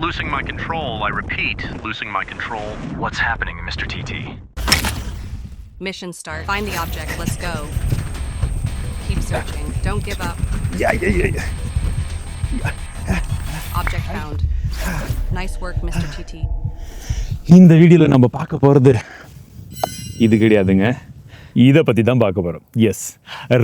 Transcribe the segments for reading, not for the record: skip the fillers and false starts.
Losing my control, I repeat, losing my control. What's happening, MrTT? Mission start. Find the object. Let's go. Keep searching. Don't give up. Yeah. Object found. Nice work, MrTT. இந்த வீடியோவில் நம்ம பார்க்க போகிறது இது கிடையாதுங்க, இதை பற்றி தான் பார்க்க போகிறோம். Yes,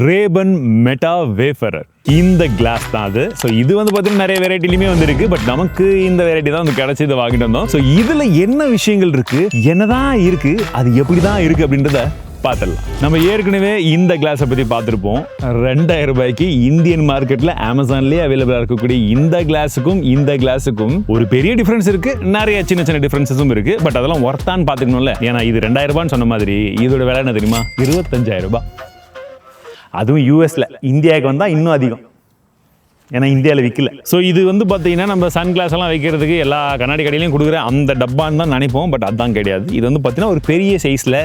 Ray Ban Meta Wayfarer. இந்த கிளாஸ் தான் அது. ஸோ இது வந்து பார்த்தீங்கன்னா நிறைய வெரைட்டிலையுமே வந்துருக்கு. பட் நமக்கு இந்த வெரைட்டி தான் வந்து கிடச்சி இதை வாங்கிட்டு வந்தோம். ஸோ இதில் என்ன விஷயங்கள் இருக்குது, என்னதான் இருக்குது, அது எப்படி தான் இருக்குது அப்படின்றத பார்த்துடலாம். நம்ம ஏற்கனவே இந்த கிளாஸை பற்றி பார்த்துருப்போம். 2000 ரூபாய்க்கு இந்தியன் மார்க்கெட்டில் அமேசான்லேயே அவைலபிளாக இருக்கக்கூடிய இந்த கிளாஸுக்கும் ஒரு பெரிய டிஃப்ரென்ஸ் இருக்குது. நிறைய சின்ன சின்ன டிஃப்ரென்சஸும் இருக்குது. பட் அதெல்லாம் ஒர்த்தான்னு பார்த்துக்கணும்ல. ஏன்னா இது 2000 ரூபான்னு சொன்ன மாதிரி இதோட விலை என்ன தெரியுமா? 25,000 ரூபாய். அதுவும் யூஎஸ்ல. இந்தியாவுக்கு வந்தால் இன்னும் அதிகம், ஏன்னா இந்தியாவில் விற்கல. ஸோ இது வந்து பார்த்தீங்கன்னா நம்ம சன் கிளாஸ் எல்லாம் வைக்கிறதுக்கு எல்லா கண்ணாடி கடையிலையும் கொடுக்குற அந்த டப்பான்னு தான் நினைப்போம். பட் அதுதான் கிடையாது. இது வந்து பார்த்தீங்கன்னா ஒரு பெரிய சைஸில்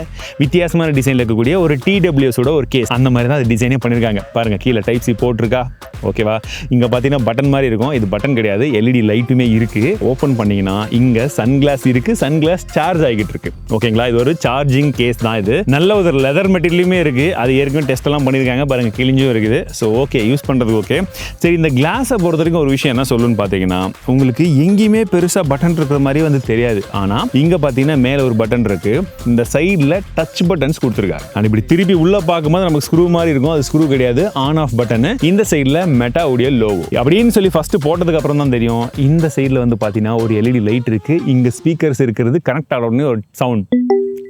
வித்தியாசமான டிசைனில் இருக்கக்கூடிய ஒரு TWSோட ஒரு கேஸ். அந்த மாதிரி தான் அது டிசைனே பண்ணியிருக்காங்க. பாருங்கள், கீழே டைப் சி போட்டிருக்கா, ஓகேவா? இங்கே பார்த்தீங்கன்னா பட்டன் மாதிரி இருக்கும். இது பட்டன் கிடையாது, LED லைட்டுமே இருக்குது. ஓப்பன் பண்ணிங்கன்னா இங்கே சன் கிளாஸ் இருக்குது. சன் கிளாஸ் சார்ஜ் ஆகிட்டு இருக்கு, ஓகேங்களா? இது ஒரு சார்ஜிங் கேஸ் தான். இது நல்ல ஒரு லெதர் மெட்டீரியலுமே இருக்குது. அது ஏற்கனவே டெஸ்ட் எல்லாம் பண்ணியிருக்காங்க. பாருங்கள், கிழிஞ்சும் இருக்குது. ஸோ ஓகே, யூஸ் பண்ணுறதுக்கு ஓகே. சரி, இந்த கிளாஸை பொறுத்த வரைக்கும் ஒரு விஷயம் என்ன சொல்லுன்னு பார்த்தீங்கன்னா, உங்களுக்கு எங்கேயுமே பெருசாக பட்டன் இருக்கிற மாதிரி வந்து தெரியாது. ஆனால் இங்கே பார்த்தீங்கன்னா மேலே ஒரு பட்டன் இருக்கு. இந்த சைடில் டச் பட்டன்ஸ் கொடுத்துருக்காங்க. அண்ட் இப்படி திருப்பி உள்ள பார்க்கும்போது நமக்கு ஸ்க்ரூ மாதிரி இருக்கும். அது ஸ்க்ரூ கிடையாது, ஆன் ஆஃப் பட்டன். இந்த சைடில் மெட்டாவுடைய லோகோ அப்படின்னு சொல்லி ஃபர்ஸ்ட் போட்டதுக்கு அப்புறம் தான் தெரியும். இந்த சைடில் வந்து பார்த்தீங்கன்னா ஒரு LED லைட் இருக்கு. இங்கே ஸ்பீக்கர்ஸ் இருக்கிறது. கனெக்ட் ஆன உடனே ஒரு சவுண்ட்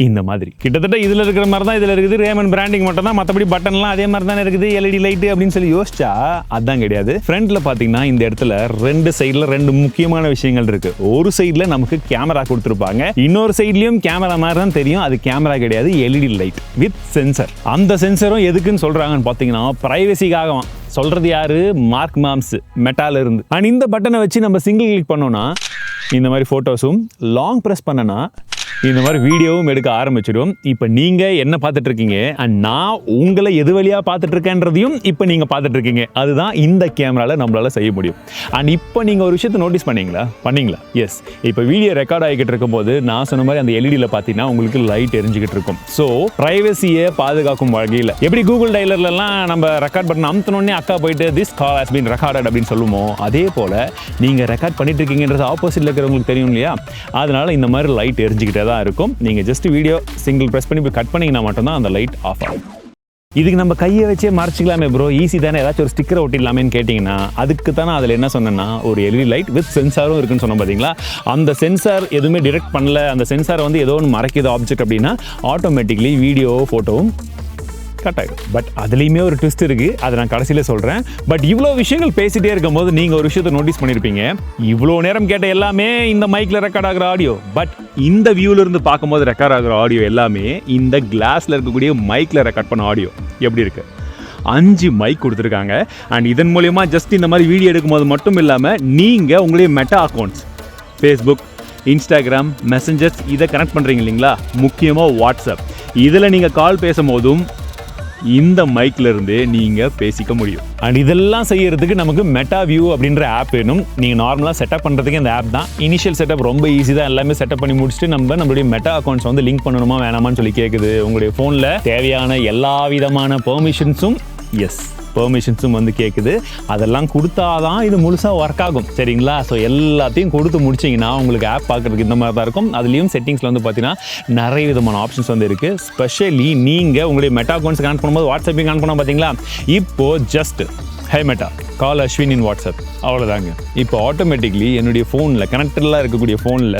இந்த மாதிரி கிட்டத்தட்ட இதில் இருக்கிற மாதிரி தான் இதில் இருக்குது. ரேமன் பிராண்டிங் மட்டும் தான், மற்றபடி பட்டன்லாம் அதே மாதிரி தான் இருக்குது. LED லைட்டு அப்படின்னு சொல்லி யோசிச்சா அதுதான் கிடையாது. ஃப்ரண்ட்ல பார்த்தீங்கன்னா இந்த இடத்துல 2 சைடில் 2 முக்கியமான விஷயங்கள் இருக்கு. ஒரு சைடில் நமக்கு கேமரா கொடுத்துருப்பாங்க, இன்னொரு சைட்லையும் கேமரா மாதிரி தான் தெரியும். அது கேமரா கிடையாது, LED லைட் வித் சென்சர். அந்த சென்சரும் எதுக்குன்னு சொல்றாங்கன்னு பார்த்தீங்கன்னா பிரைவசிக்காக சொல்றது யாரு? மார்க் மாம்ஸ் மெட்டால இருந்து. அண்ட் இந்த பட்டனை வச்சு நம்ம சிங்கிள் கிளிக் பண்ணோம்னா இந்த மாதிரி போட்டோஸும், லாங் பிரஸ் பண்ணனா இந்த மாதிரி வீடியோவும் எடுக்க ஆரம்பிச்சிடும். இப்போ நீங்க என்ன பார்த்துட்டு இருக்கீங்க, அண்ட் நான் உங்களை எது வழியா பார்த்துட்டு இருக்கேன்றதையும் இப்போ நீங்க பார்த்துட்டு இருக்கீங்க. அதுதான் இந்த கேமரால நம்மளால செய்ய முடியும். அண்ட் இப்போ நீங்க ஒரு விஷயத்தை நோட்டீஸ் பண்ணீங்களா? எஸ், இப்போ வீடியோ ரெக்கார்ட் ஆகிக்கிட்டு இருக்கும்போது நான் சொன்ன மாதிரி அந்த LEDல பார்த்தீங்கன்னா உங்களுக்கு லைட் எரிஞ்சுக்கிட்டு இருக்கும். ஸோ பிரைவசியை பாதுகாக்கும் வகையில் எப்படி கூகுள் டைலர்லாம் நம்ம ரெக்கார்ட் பட்டன் அமுத்தினோடனே அக்கா போயிட்டு this call has been recorded அப்படின்னு சொல்லுமோ, அதே போல நீங்க ரெக்கார்ட் பண்ணிட்டு இருக்கீங்கன்றது ஆப்போசிட்ல இருக்கிறவங்களுக்கு தெரியும் இல்லையா? அதனால இந்த மாதிரி லைட் எரிஞ்சுக்கிட்டே தான் இருக்கும். நீங்க ஜஸ்ட் வீடியோ சிங்கிள் பிரஸ் பண்ணி கட் பண்ணீங்கன்னா மட்டும்தான் அந்த லைட் ஆஃப் ஆகும். இதுக்கு நம்ம கையை வச்சே மறைச்சிக்கலாமே ப்ரோ, ஈஸி தானே, ஏதாச்சும் ஒரு ஸ்டிக்கரை ஒட்டிடலாமேன்னு கேட்டிங்கன்னா அதுக்கு தானே அதில் என்ன சொன்னேன்னா ஒரு LED லைட் வித் சென்சாரும் இருக்குன்னு சொன்னோம் பார்த்தீங்களா? அந்த சென்சார் எதுவுமே டிடெக்ட் பண்ணல, அந்த சென்சாரை வந்து ஏதோ ஒன்று மறைக்கிது ஆப்ஜெக்ட் அப்படின்னா ஆட்டோமேட்டிக்லி வீடியோ ஃபோட்டோவும் கட் ஆகிடும். பட் அதுலேயுமே ஒரு ட்விஸ்ட் இருக்குது, அதை நான் கடைசியில் சொல்கிறேன். பட் இவ்வளோ விஷயங்கள் பேசிகிட்டே இருக்கும்போது நீங்கள் ஒரு விஷயத்தை நோட்டீஸ் பண்ணியிருப்பீங்க. இவ்வளோ நேரம் கேட்ட எல்லாமே இந்த மைக்கில் ரெக்கார்ட் ஆகிற ஆடியோ, பட் இந்த வியூவிலிருந்து பார்க்கும்போது ரெக்கார்ட் ஆகிற ஆடியோ எல்லாமே இந்த கிளாஸில் இருக்கக்கூடிய மைக்கில் ரெக்கார்ட் பண்ண ஆடியோ எப்படி இருக்குது. 5 மைக் கொடுத்துருக்காங்க. அண்ட் இதன் மூலயமா ஜஸ்ட் இந்த மாதிரி வீடியோ எடுக்கும்போது மட்டும் இல்லாமல் நீங்கள் உங்களுடைய meta accounts, Facebook, Instagram, messengers இதை கனெக்ட் பண்ணுறீங்க இல்லைங்களா? முக்கியமாக வாட்ஸ்அப், இதில் நீங்கள் கால் பேசும்போதும் இந்த மைக்ல இருந்து நீங்க பேசிக்க முடியும். அண்ட் இதெல்லாம் செய்யறதுக்கு நமக்கு மெட்டா வியூ அப்படின்ற ஆப் வேணும். நீங்க நார்மலா செட்டப் பண்றதுக்கு இந்த ஆப் தான். இனிஷியல் செட்டப் ரொம்ப ஈஸி தான். எல்லாமே செட்டப் பண்ணி முடிச்சுட்டு நம்மளுடைய மெட்டா அக்கௌண்ட்ஸ் வந்து லிங்க் பண்ணணுமா வேணாமான்னு சொல்லி கேட்குது. உங்களுடைய போன்ல தேவையான எல்லா விதமான பெர்மிஷன்ஸும் வந்து கேட்குது. அதெல்லாம் கொடுத்தாதான் இது முழுசாக ஒர்க் ஆகும், சரிங்களா? ஸோ எல்லாத்தையும் கொடுத்து முடிச்சிங்கன்னா உங்களுக்கு ஆப் பார்க்குறதுக்கு இந்த மாதிரி தான் இருக்கும். அதுலேயும் செட்டிங்ஸில் வந்து பார்த்தீங்கன்னா நிறைய விதமான ஆப்ஷன்ஸ் வந்து இருக்குது. ஸ்பெஷலி நீங்கள் உங்களுடைய மெட்டா அக்கௌண்ட்ஸ் கனெக்ட் பண்ணும்போது வாட்ஸ்அப்பையும் கனெக்ட் பண்ணோம் பார்த்தீங்களா? இப்போது ஜஸ்ட் ஹே மெட்டா கால் அஸ்வின் இன் வாட்ஸ்அப், அவ்வளோதாங்க. இப்போ ஆட்டோமேட்டிக்லி என்னுடைய ஃபோனில் கனெக்டடெலாம் இருக்கக்கூடிய ஃபோனில்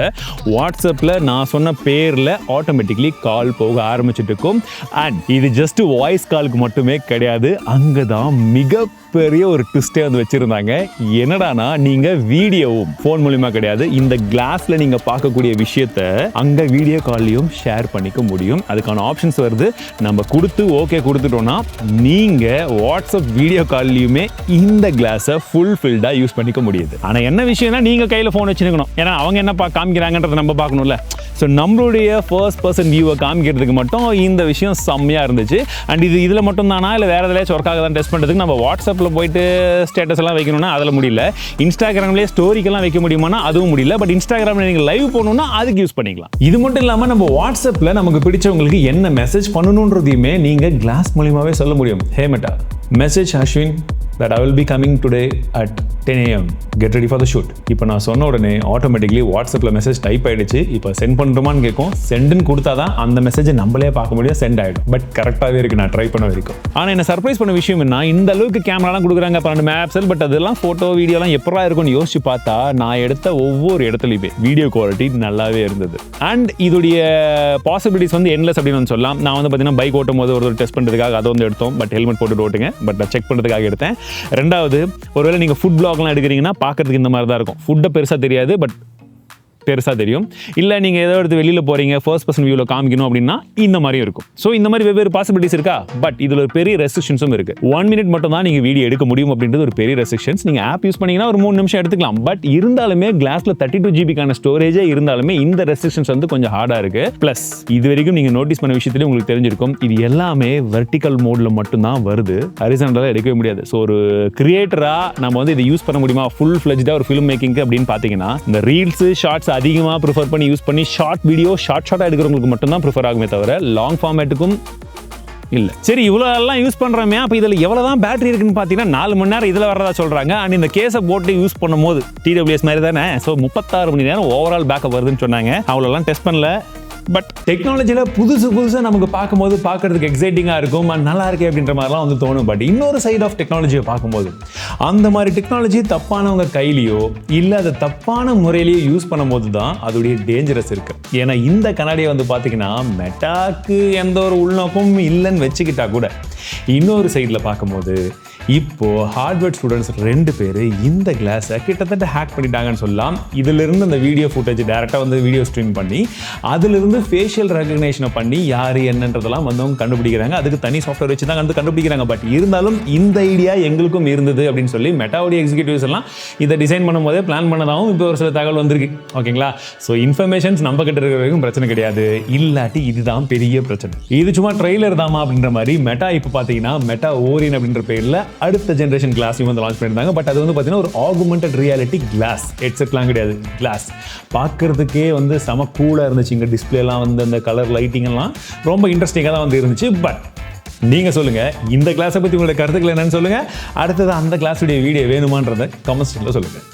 வாட்ஸ்அப்பில் நான் சொன்ன பேரில் ஆட்டோமேட்டிக்லி கால் போக ஆரம்பிச்சுட்டு இருக்கும். அண்ட் இது ஜஸ்ட் வாய்ஸ் காலுக்கு மட்டுமே கிடையாது. அங்கே தான் மிகப்பெரிய ஒரு ட்விஸ்டே வந்து வச்சுருந்தாங்க. என்னடானா நீங்கள் வீடியோவும் ஃபோன் மூலிமா கிடையாது, இந்த கிளாஸில் நீங்கள் பார்க்கக்கூடிய விஷயத்த அங்கே வீடியோ கால்லையும் ஷேர் பண்ணிக்க முடியும். அதுக்கான ஆப்ஷன்ஸ் வருது. நம்ம ஓகே கொடுத்துட்டோம்னா நீங்கள் வாட்ஸ்அப் வீடியோ கால்லையுமே இந்த கிளாஸை ஃபுல்ஃபில்டா யூஸ் பண்ணிக்க முடியுது. ஆனா என்ன விஷயம்னா நீங்க கையில போன் வச்சுக்கணும். ஏன்னா அவங்க என்ன காமிக்கிறாங்கன்றத நம்ம பார்க்கணும்ல. ஸோ நம்மளுடைய ஃபர்ஸ்ட் பர்சன் வியூவை காமிக்கிறதுக்கு மட்டும் இந்த விஷயம் செம்மையாக இருந்துச்சு. அண்ட் இதில் மட்டும் தானா இல்லை வேறு எதுலையாச்சும் ஒர்க் ஆகுதான் டெஸ்ட் பண்ணுறதுக்கு நம்ம வாட்ஸ்அப்பில் வாட்ஸ்அப்பில் போயிட்டு ஸ்டேட்டஸ் எல்லாம் வைக்கணும்னா அதில் முடியல. இன்ஸ்டாகிராம்லேயே ஸ்டோரிக்கெல்லாம் வைக்க முடியுமானா அதுவும் முடியல. பட் இன்ஸ்டாகிராமில் நீங்கள் லைவ் போகணுன்னா அதுக்கு யூஸ் பண்ணிக்கலாம். இது மட்டும் இல்லாமல் நம்ம வாட்ஸ்அப்பில் நமக்கு பிடிச்சவங்களுக்கு என்ன மெசேஜ் பண்ணணுன்றதையுமே நீங்கள் கிளாஸ் மூலியமாகவே சொல்ல முடியும். Hey Meta, message Ashwin that I will be coming today at 10 AM. Get ready for the shoot. இப்போ நான் சொன்ன உடனே ஆட்டோமேட்டிக்லி வாட்ஸ்அப்பில் மெசேஜ் டைப் ஆகிடுச்சு. இப்போ சென்ட் பண்ணுறோமான்னு கேட்கும். சென்டுன்னு கொடுத்தா தான் அந்த மெசேஜை நம்மளே பார்க்க முடியும், சென்ட் ஆகிடும். பட் கரெக்டாகவே இருக்குது, நான் ட்ரை பண்ண வரைக்கும். ஆனால் என்ன சர்ப்ரைஸ் பண்ண விஷயம் என்ன, இந்த அளவுக்கு கேமராலாம் கொடுக்குறாங்க 12 மெகாபிக்சல். பட் அதெல்லாம் ஃபோட்டோ வீடியோலாம் எப்படா இருக்கும்னு யோசிச்சு பார்த்தா நான் எடுத்த ஒவ்வொரு இடத்துலையுமே வீடியோ குவாலிட்டி நல்லாவே இருந்தது. அண்ட் இதோடைய பாசிபிலிட்டிஸ் வந்து என்லெஸ் அப்படின்னு சொல்லலாம். நான் வந்து பார்த்தீங்கன்னா பைக் ஓட்டும் போது ஒரு டெஸ்ட் பண்ணுறதுக்காக அதை வந்து எடுத்தோம். பட் ஹெல்மெட் போட்டு ஓட்டுங்க, பட் நான் செக் பண்ணுறதுக்காக எடுத்தேன். ரெண்டாவது, ஒருவேளை நீங்கள் ஃபுட் பிளாக்லாம் எடுக்கிறீங்கன்னா பார்க்கறதுக்கு இந்த மாதிரி தான் இருக்கும். ஃபுட்டை பெருசாக தெரியாது, பட் பெருசாக தெரியும். இல்லை நீங்கள் ஏதோ எடுத்து வெளியில் போகிறீங்க, ஃபர்ஸ்ட் பர்சன் வியூவில் காமிக்கணும் அப்படின்னா இந்த மாதிரியும் இருக்கும். ஸோ இந்த மாதிரி வெவ்வேறு பாசிபிலிட்டிஸ் இருக்கா. பட் இதில் ஒரு பெரிய ரெஸ்ட்ரிக்ஷன்ஸும் இருக்குது. 1 minute மட்டும் தான் நீங்கள் வீடியோ எடுக்க முடியும் அப்படின்றது ஒரு பெரிய ரெஸ்ட்ரிக்ஷன்ஸ். நீங்கள் ஆப் யூஸ் பண்ணிங்கன்னா ஒரு 3 நிமிஷம் எடுத்துக்கலாம். பட் இருந்தாலுமே கிளாஸில் 32 GB ஸ்டோரேஜே இருந்தாலுமே இந்த ரெஸ்ட்ரிக்ஷன்ஸ் வந்து கொஞ்சம் ஹார்டாக இருக்குது. ப்ளஸ் இது வரைக்கும் நீங்கள் நோட்டீஸ் பண்ண விஷயத்துலேயே உங்களுக்கு தெரிஞ்சிருக்கும், இது எல்லாமே வெர்டிக்கல் மோடில் மட்டும்தான் வருது, ஹரிசாண்டலாக எடுக்கவே முடியாது. ஸோ ஒரு கிரியேட்டராக நம்ம வந்து இதை யூஸ் பண்ண முடியுமா ஃபுல் ஃப்ளெஜ்டாக ஒரு ஃபிலிம் மேக்கிங்க்கு அப்படின்னு பார்த்தீங்கன்னா இந்த ரீல்ஸு ஷார்ட்ஸ் அதிகமாக ப்ரிஃபர் பண்ணி யூஸ் பண்ணி ஷார்ட் வீடியோ ஷார்ட்டாக எடுக்கிறவங்களுக்கு மட்டும்தான் ப்ரிஃபர் ஆகுமே தவிர லாங் ஃபார்மேட்டுக்கும் இல்லை. சரி, இவ்வளோ எல்லாம் யூஸ் பண்ணுறோமே, அப்போ இதில் எவ்வளோ தான் பேட்டரி இருக்குன்னு பார்த்தீங்கன்னா 4 மணி நேரம் இதில் வரதா சொல்கிறாங்க. அண்ட் இந்த கேஸை போட்டு யூஸ் பண்ணும் போது TWS மாதிரி தானே, ஸோ 36 மணி நேரம் ஓவரால் பேக்கப் வருதுன்னு சொன்னாங்க. அவ்வளோலாம் டெஸ்ட் பண்ணல. பட் டெக்னாலஜியில் புதுசாக நமக்கு பார்க்கும்போது பார்க்கறதுக்கு எக்ஸைட்டிங்காக இருக்கும், நல்லா இருக்கே அப்படின்ற மாதிரிலாம் வந்து தோணும். பட் இன்னொரு சைட் ஆஃப் டெக்னாலஜியை பார்க்கும்போது அந்த மாதிரி டெக்னாலஜி தப்பானவங்க கையிலையோ இல்லை அதை தப்பான முறையிலையோ யூஸ் பண்ணும்போது தான் அதோடைய டேஞ்சரஸ் இருக்குது. ஏன்னா இந்த கண்ணாடியை வந்து பார்த்தீங்கன்னா மெட்டாக்கு எந்த ஒரு உள்நோக்கமும் இல்லைன்னு வச்சுக்கிட்டா கூட இன்னொரு சைடில் பார்க்கும்போது இப்போ ஹார்ட்வேர் ஸ்டூடெண்ட்ஸ் 2 பேர் இந்த கிளாஸை கிட்டத்தட்ட ஹேக் பண்ணிட்டாங்கன்னு சொல்லலாம். இதிலிருந்து அந்த வீடியோ ஃபுட்டேஜ் டேரெக்டாக வந்து வீடியோ ஸ்ட்ரீம் பண்ணி அதிலிருந்து ஃபேஷியல் ரெகக்னேஷனை பண்ணி யார் என்னன்றதெல்லாம் வந்து அவங்க கண்டுபிடிக்கிறாங்க. அதுக்கு தனி சாஃப்ட்வேர் வச்சு தான் வந்து கண்டுபிடிக்கிறாங்க. பட் இருந்தாலும் இந்த ஐடியா எங்களுக்கும் இருந்தது அப்படின்னு சொல்லி மெட்டாவுடைய எக்ஸிக்யூட்டிவ்ஸ் எல்லாம் இதை டிசைன் பண்ணும்போதே பிளான் பண்ணதாகவும் இப்போ ஒரு சில தகவல் வந்திருக்கு. ஓகேங்களா? ஸோ இன்ஃபர்மேஷன்ஸ் நம்ம கிட்ட இருக்கிற வரைக்கும் பிரச்சனை கிடையாது, இல்லாட்டி இதுதான் பெரிய பிரச்சனை. இது சும்மா ட்ரெய்லர் தாமா அப்படின்ற மாதிரி மெட்டா இப்போ பார்த்தீங்கன்னா மெட்டா ஓரியன் அப்படின்ற பேரில் அடுத்த ஜென்ரேஷன் கிளாஸையும் வந்து லான்ச் பண்ணியிருந்தாங்க. பட் அது வந்து பார்த்தீங்கன்னா ஒரு ஆகுமெண்டட் ரியாலிட்டி கிளாஸ், ஹெட்செட்லாம் கிடையாது, கிளாஸ். பார்க்கறதுக்கே வந்து செம கூலாக இருந்துச்சு. இங்கே டிஸ்பிளேலாம் வந்து அந்த கலர் லைட்டிங் எல்லாம் ரொம்ப இன்ட்ரெஸ்டிங்காக தான் வந்து இருந்துச்சு. பட் நீங்கள் சொல்லுங்கள், இந்த கிளாஸை பற்றி உங்களோட கருத்துக்கள் என்னன்னு சொல்லுங்கள். அடுத்தது அந்த கிளாஸுடைய வீடியோ வேணுமான்றதை கமெண்ட் செக்ஷனில் சொல்லுங்கள்.